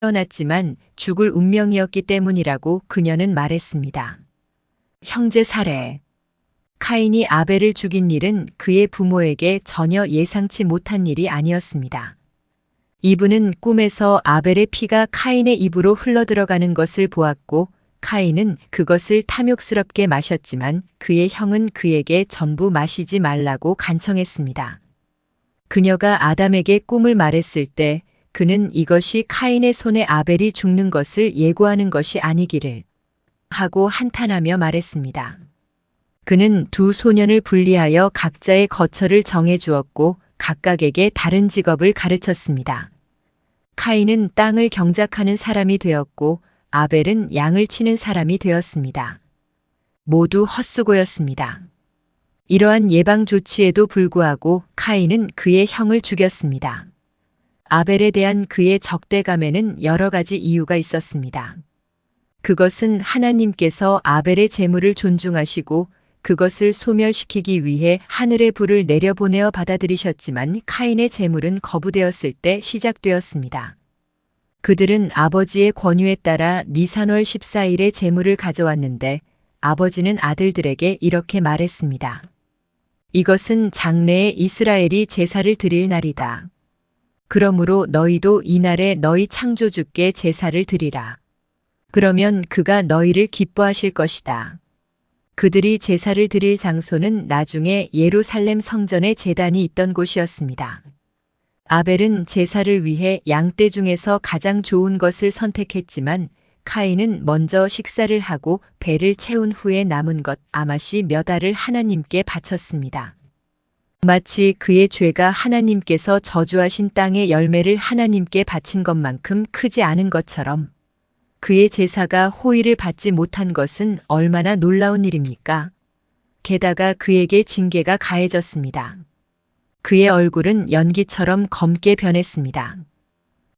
태어났지만 죽을 운명이었기 때문이라고 그녀는 말했습니다. 형제 살해. 카인이 아벨을 죽인 일은 그의 부모에게 전혀 예상치 못한 일이 아니었습니다. 이브는 꿈에서 아벨의 피가 카인의 입으로 흘러들어가는 것을 보았고 카인은 그것을 탐욕스럽게 마셨지만 그의 형은 그에게 전부 마시지 말라고 간청했습니다. 그녀가 아담에게 꿈을 말했을 때 그는 이것이 카인의 손에 아벨이 죽는 것을 예고하는 것이 아니기를 하고 한탄하며 말했습니다. 그는 두 소년을 분리하여 각자의 거처를 정해 주었고 각각에게 다른 직업을 가르쳤습니다. 카인은 땅을 경작하는 사람이 되었고 아벨은 양을 치는 사람이 되었습니다. 모두 헛수고였습니다. 이러한 예방 조치에도 불구하고 카인은 그의 형을 죽였습니다. 아벨에 대한 그의 적대감에는 여러 가지 이유가 있었습니다. 그것은 하나님께서 아벨의 재물을 존중하시고 그것을 소멸시키기 위해 하늘의 불을 내려보내어 받아들이셨지만 카인의 재물은 거부되었을 때 시작되었습니다. 그들은 아버지의 권유에 따라 니산월 14일에 재물을 가져왔는데 아버지는 아들들에게 이렇게 말했습니다. 이것은 장래에 이스라엘이 제사를 드릴 날이다. 그러므로 너희도 이날에 너희 창조주께 제사를 드리라. 그러면 그가 너희를 기뻐하실 것이다. 그들이 제사를 드릴 장소는 나중에 예루살렘 성전의 제단이 있던 곳이었습니다. 아벨은 제사를 위해 양떼 중에서 가장 좋은 것을 선택했지만 카인은 먼저 식사를 하고 배를 채운 후에 남은 것 아맛이 몇 알을 하나님께 바쳤습니다. 마치 그의 죄가 하나님께서 저주하신 땅의 열매를 하나님께 바친 것만큼 크지 않은 것처럼 그의 제사가 호의를 받지 못한 것은 얼마나 놀라운 일입니까? 게다가 그에게 징계가 가해졌습니다. 그의 얼굴은 연기처럼 검게 변했습니다.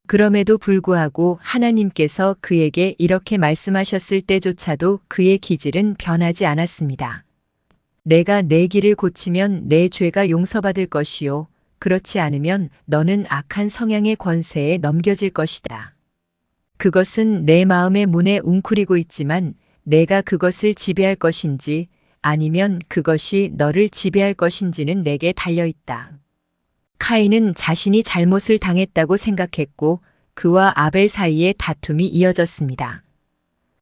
그럼에도 불구하고 하나님께서 그에게 이렇게 말씀하셨을 때조차도 그의 기질은 변하지 않았습니다. 내가 내 길을 고치면 내 죄가 용서받을 것이요. 그렇지 않으면 너는 악한 성향의 권세에 넘겨질 것이다. 그것은 내 마음의 문에 웅크리고 있지만 내가 그것을 지배할 것인지 아니면 그것이 너를 지배할 것인지는 내게 달려있다. 카인은 자신이 잘못을 당했다고 생각했고 그와 아벨 사이에 다툼이 이어졌습니다.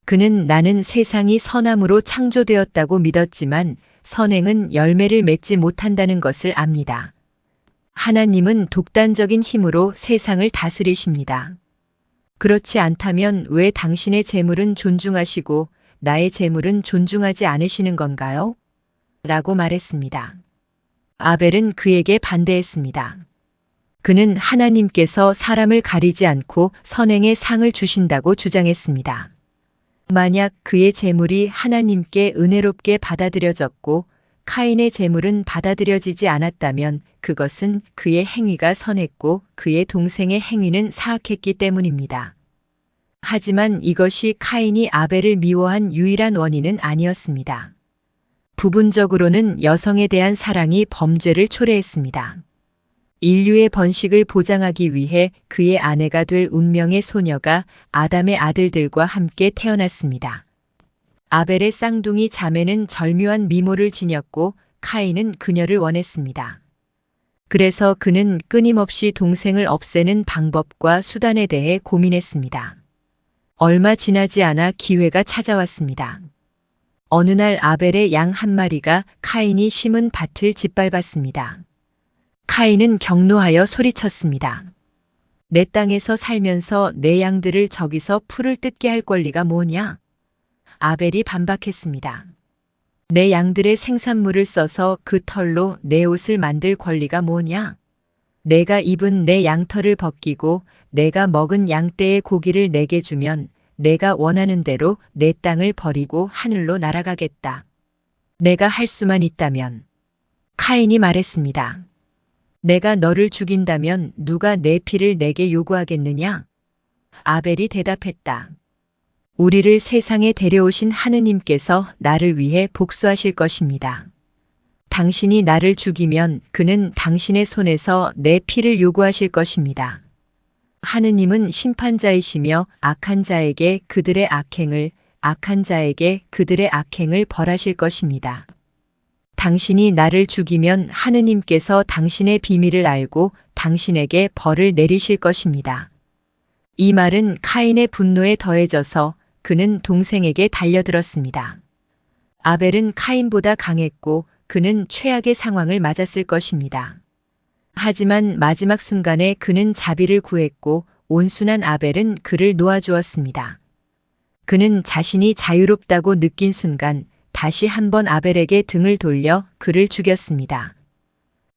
그는 나는 세상이 선함으로 창조되었다고 믿었지만 선행은 열매를 맺지 못한다는 것을 압니다. 하나님은 독단적인 힘으로 세상을 다스리십니다. 그렇지 않다면 왜 당신의 재물은 존중하시고 나의 재물은 존중하지 않으시는 건가요? 라고 말했습니다. 아벨은 그에게 반대했습니다. 그는 하나님께서 사람을 가리지 않고 선행의 상을 주신다고 주장했습니다. 만약 그의 재물이 하나님께 은혜롭게 받아들여졌고 카인의 재물은 받아들여지지 않았다면 그것은 그의 행위가 선했고 그의 동생의 행위는 사악했기 때문입니다. 하지만 이것이 카인이 아벨을 미워한 유일한 원인은 아니었습니다. 부분적으로는 여성에 대한 사랑이 범죄를 초래했습니다. 인류의 번식을 보장하기 위해 그의 아내가 될 운명의 소녀가 아담의 아들들과 함께 태어났습니다. 아벨의 쌍둥이 자매는 절묘한 미모를 지녔고 카인은 그녀를 원했습니다. 그래서 그는 끊임없이 동생을 없애는 방법과 수단에 대해 고민했습니다. 얼마 지나지 않아 기회가 찾아왔습니다. 어느 날 아벨의 양 한 마리가 카인이 심은 밭을 짓밟았습니다. 카인은 격노하여 소리쳤습니다. 내 땅에서 살면서 내 양들을 저기서 풀을 뜯게 할 권리가 뭐냐? 아벨이 반박했습니다. 내 양들의 생산물을 써서 그 털로 내 옷을 만들 권리가 뭐냐? 내가 입은 내 양털을 벗기고 내가 먹은 양떼의 고기를 내게 주면 내가 원하는 대로 내 땅을 버리고 하늘로 날아가겠다. 내가 할 수만 있다면. 카인이 말했습니다. 내가 너를 죽인다면 누가 내 피를 내게 요구하겠느냐? 아벨이 대답했다. 우리를 세상에 데려오신 하느님께서 나를 위해 복수하실 것입니다. 당신이 나를 죽이면 그는 당신의 손에서 내 피를 요구하실 것입니다. 하느님은 심판자이시며 악한 자에게 그들의 악행을, 악한 자에게 그들의 악행을 벌하실 것입니다. 당신이 나를 죽이면 하느님께서 당신의 비밀을 알고 당신에게 벌을 내리실 것입니다. 이 말은 카인의 분노에 더해져서 그는 동생에게 달려들었습니다. 아벨은 카인보다 강했고 그는 최악의 상황을 맞았을 것입니다. 하지만 마지막 순간에 그는 자비를 구했고 온순한 아벨은 그를 놓아주었습니다. 그는 자신이 자유롭다고 느낀 순간 다시 한번 아벨에게 등을 돌려 그를 죽였습니다.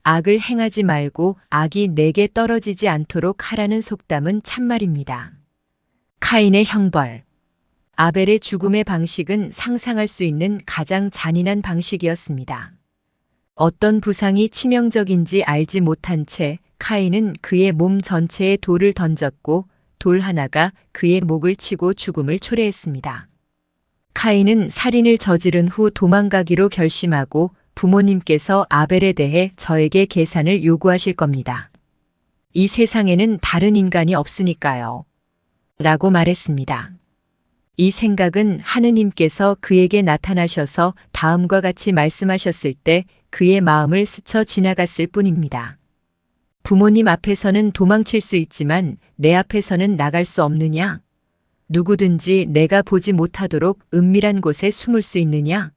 악을 행하지 말고 악이 내게 떨어지지 않도록 하라는 속담은 참말입니다. 카인의 형벌. 아벨의 죽음의 방식은 상상할 수 있는 가장 잔인한 방식이었습니다. 어떤 부상이 치명적인지 알지 못한 채 카인은 그의 몸 전체에 돌을 던졌고 돌 하나가 그의 목을 치고 죽음을 초래했습니다. 카인은 살인을 저지른 후 도망가기로 결심하고 부모님께서 아벨에 대해 저에게 계산을 요구하실 겁니다. 이 세상에는 다른 인간이 없으니까요. 라고 말했습니다. 이 생각은 하느님께서 그에게 나타나셔서 다음과 같이 말씀하셨을 때 그의 마음을 스쳐 지나갔을 뿐입니다. 부모님 앞에서는 도망칠 수 있지만 내 앞에서는 나갈 수 없느냐? 누구든지 내가 보지 못하도록 은밀한 곳에 숨을 수 있느냐?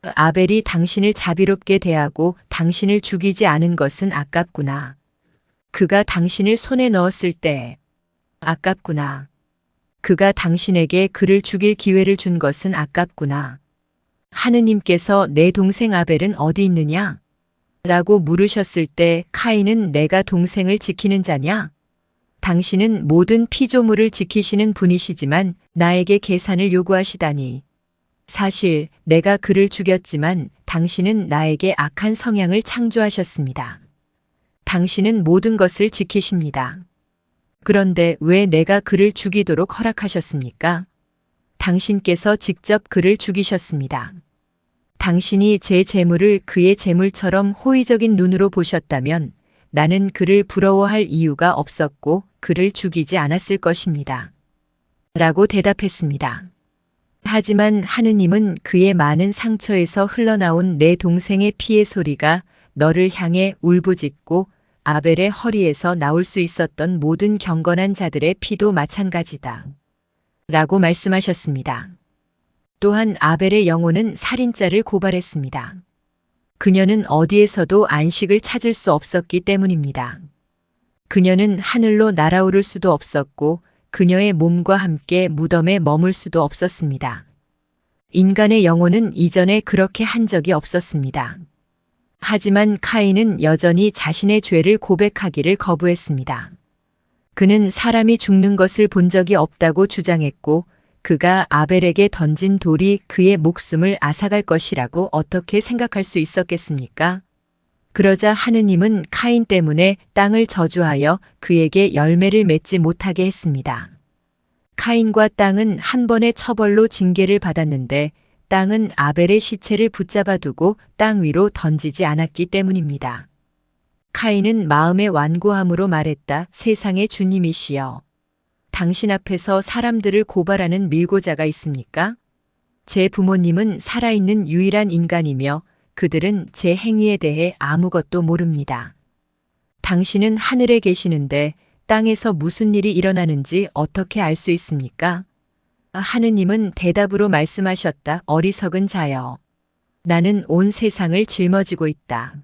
아벨이 당신을 자비롭게 대하고 당신을 죽이지 않은 것은 아깝구나. 그가 당신을 손에 넣었을 때 아깝구나. 그가 당신에게 그를 죽일 기회를 준 것은 아깝구나. 하느님께서 내 동생 아벨은 어디 있느냐? 라고 물으셨을 때 카인은 내가 동생을 지키는 자냐? 당신은 모든 피조물을 지키시는 분이시지만 나에게 계산을 요구하시다니. 사실 내가 그를 죽였지만 당신은 나에게 악한 성향을 창조하셨습니다. 당신은 모든 것을 지키십니다. 그런데 왜 내가 그를 죽이도록 허락하셨습니까? 당신께서 직접 그를 죽이셨습니다. 당신이 제 재물을 그의 재물처럼 호의적인 눈으로 보셨다면 나는 그를 부러워할 이유가 없었고 그를 죽이지 않았을 것입니다. 라고 대답했습니다. 하지만 하느님은 그의 많은 상처에서 흘러나온 내 동생의 피의 소리가 너를 향해 울부짖고 아벨의 허리에서 나올 수 있었던 모든 경건한 자들의 피도 마찬가지다. 라고 말씀하셨습니다. 또한 아벨의 영혼은 살인자를 고발했습니다. 그녀는 어디에서도 안식을 찾을 수 없었기 때문입니다. 그녀는 하늘로 날아오를 수도 없었고 그녀의 몸과 함께 무덤에 머물 수도 없었습니다. 인간의 영혼은 이전에 그렇게 한 적이 없었습니다. 하지만 카인은 여전히 자신의 죄를 고백하기를 거부했습니다. 그는 사람이 죽는 것을 본 적이 없다고 주장했고 그가 아벨에게 던진 돌이 그의 목숨을 앗아갈 것이라고 어떻게 생각할 수 있었겠습니까? 그러자 하느님은 카인 때문에 땅을 저주하여 그에게 열매를 맺지 못하게 했습니다. 카인과 땅은 한 번의 처벌로 징계를 받았는데 땅은 아벨의 시체를 붙잡아 두고 땅 위로 던지지 않았기 때문입니다. 카인은 마음의 완고함으로 말했다. 세상의 주님이시여. 당신 앞에서 사람들을 고발하는 밀고자가 있습니까? 제 부모님은 살아있는 유일한 인간이며 그들은 제 행위에 대해 아무것도 모릅니다. 당신은 하늘에 계시는데 땅에서 무슨 일이 일어나는지 어떻게 알 수 있습니까? 하느님은 대답으로 말씀하셨다. 어리석은 자여. 나는 온 세상을 짊어지고 있다.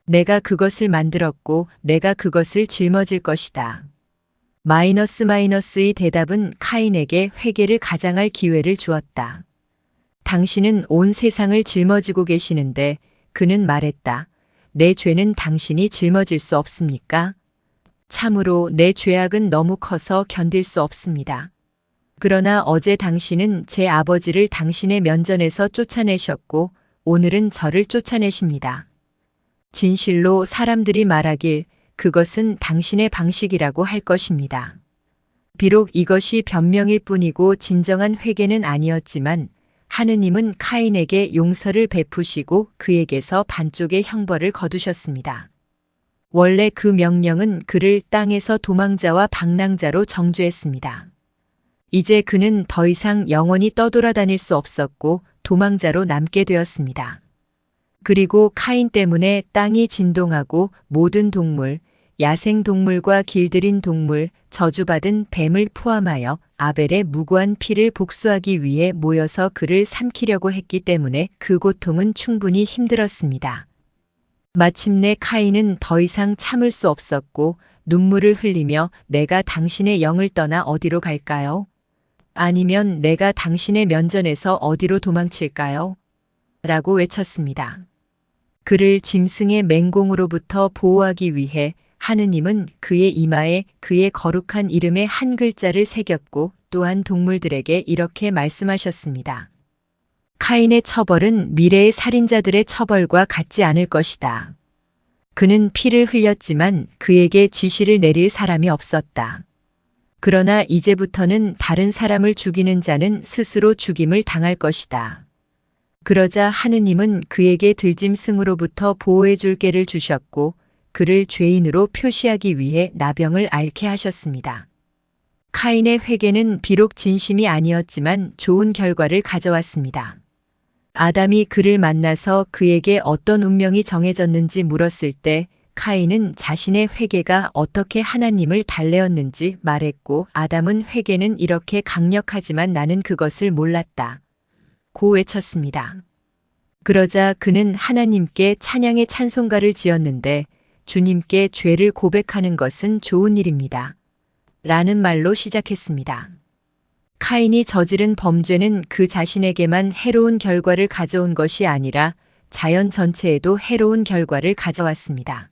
내가 그것을 만들었고 내가 그것을 짊어질 것이다. 마이너스의 대답은 카인에게 회개를 가장할 기회를 주었다. 당신은 온 세상을 짊어지고 계시는데 그는 말했다. 내 죄는 당신이 짊어질 수 없습니까? 참으로 내 죄악은 너무 커서 견딜 수 없습니다. 그러나 어제 당신은 제 아버지를 당신의 면전에서 쫓아내셨고 오늘은 저를 쫓아내십니다. 진실로 사람들이 말하길 그것은 당신의 방식이라고 할 것입니다. 비록 이것이 변명일 뿐이고 진정한 회개는 아니었지만 하느님은 카인에게 용서를 베푸시고 그에게서 반쪽의 형벌을 거두셨습니다. 원래 그 명령은 그를 땅에서 도망자와 방랑자로 정죄했습니다. 이제 그는 더 이상 영원히 떠돌아다닐 수 없었고 도망자로 남게 되었습니다. 그리고 카인 때문에 땅이 진동하고 모든 동물, 야생동물과 길들인 동물, 저주받은 뱀을 포함하여 아벨의 무고한 피를 복수하기 위해 모여서 그를 삼키려고 했기 때문에 그 고통은 충분히 힘들었습니다. 마침내 카인은 더 이상 참을 수 없었고 눈물을 흘리며 내가 당신의 영을 떠나 어디로 갈까요? 아니면 내가 당신의 면전에서 어디로 도망칠까요? 라고 외쳤습니다. 그를 짐승의 맹공으로부터 보호하기 위해 하느님은 그의 이마에 그의 거룩한 이름의 한 글자를 새겼고 또한 동물들에게 이렇게 말씀하셨습니다. 카인의 처벌은 미래의 살인자들의 처벌과 같지 않을 것이다. 그는 피를 흘렸지만 그에게 지시를 내릴 사람이 없었다. 그러나 이제부터는 다른 사람을 죽이는 자는 스스로 죽임을 당할 것이다. 그러자 하느님은 그에게 들짐승으로부터 보호해 줄 꾀를 주셨고 그를 죄인으로 표시하기 위해 나병을 앓게 하셨습니다. 카인의 회개는 비록 진심이 아니었지만 좋은 결과를 가져왔습니다. 아담이 그를 만나서 그에게 어떤 운명이 정해졌는지 물었을 때 카인은 자신의 회개가 어떻게 하나님을 달래었는지 말했고 아담은 회개는 이렇게 강력하지만 나는 그것을 몰랐다. 고 외쳤습니다. 그러자 그는 하나님께 찬양의 찬송가를 지었는데 주님께 죄를 고백하는 것은 좋은 일입니다. 라는 말로 시작했습니다. 카인이 저지른 범죄는 그 자신에게만 해로운 결과를 가져온 것이 아니라 자연 전체에도 해로운 결과를 가져왔습니다.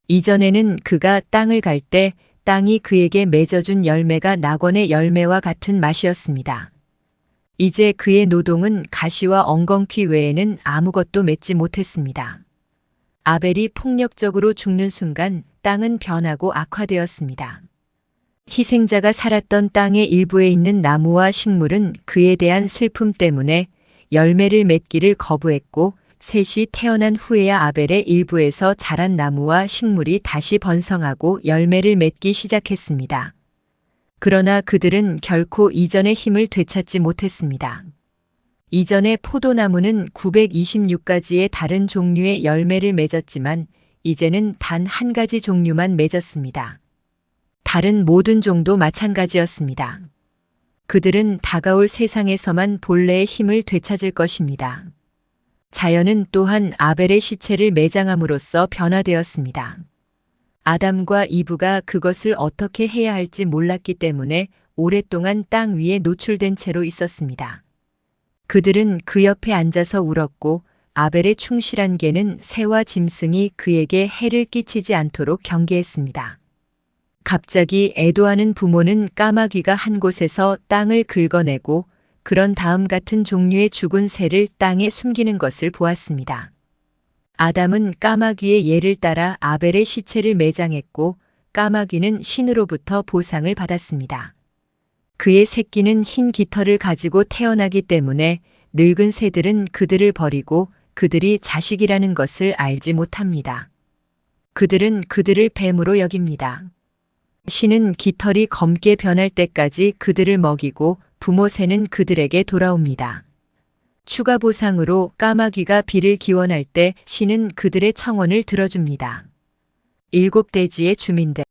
이전에는 그가 땅을 갈 때 땅이 그에게 맺어준 열매가 낙원의 열매와 같은 맛이었습니다. 이제 그의 노동은 가시와 엉겅퀴 외에는 아무것도 맺지 못했습니다. 아벨이 폭력적으로 죽는 순간 땅은 변하고 악화되었습니다. 희생자가 살았던 땅의 일부에 있는 나무와 식물은 그에 대한 슬픔 때문에 열매를 맺기를 거부했고 셋이 태어난 후에야 아벨의 일부에서 자란 나무와 식물이 다시 번성하고 열매를 맺기 시작했습니다. 그러나 그들은 결코 이전의 힘을 되찾지 못했습니다. 이전의 포도나무는 926가지의 다른 종류의 열매를 맺었지만 이제는 단 한 가지 종류만 맺었습니다. 다른 모든 종도 마찬가지였습니다. 그들은 다가올 세상에서만 본래의 힘을 되찾을 것입니다. 자연은 또한 아벨의 시체를 매장함으로써 변화되었습니다. 아담과 이브가 그것을 어떻게 해야 할지 몰랐기 때문에 오랫동안 땅 위에 노출된 채로 있었습니다. 그들은 그 옆에 앉아서 울었고 아벨의 충실한 개는 새와 짐승이 그에게 해를 끼치지 않도록 경계했습니다. 갑자기 애도하는 부모는 까마귀가 한 곳에서 땅을 긁어내고 그런 다음 같은 종류의 죽은 새를 땅에 숨기는 것을 보았습니다. 아담은 까마귀의 예를 따라 아벨의 시체를 매장했고 까마귀는 신으로부터 보상을 받았습니다. 그의 새끼는 흰 깃털을 가지고 태어나기 때문에 늙은 새들은 그들을 버리고 그들이 자식이라는 것을 알지 못합니다. 그들은 그들을 뱀으로 여깁니다. 신은 깃털이 검게 변할 때까지 그들을 먹이고 부모 새는 그들에게 돌아옵니다. 추가 보상으로 까마귀가 비를 기원할 때 신은 그들의 청혼을 들어줍니다. 7 대지의 주민들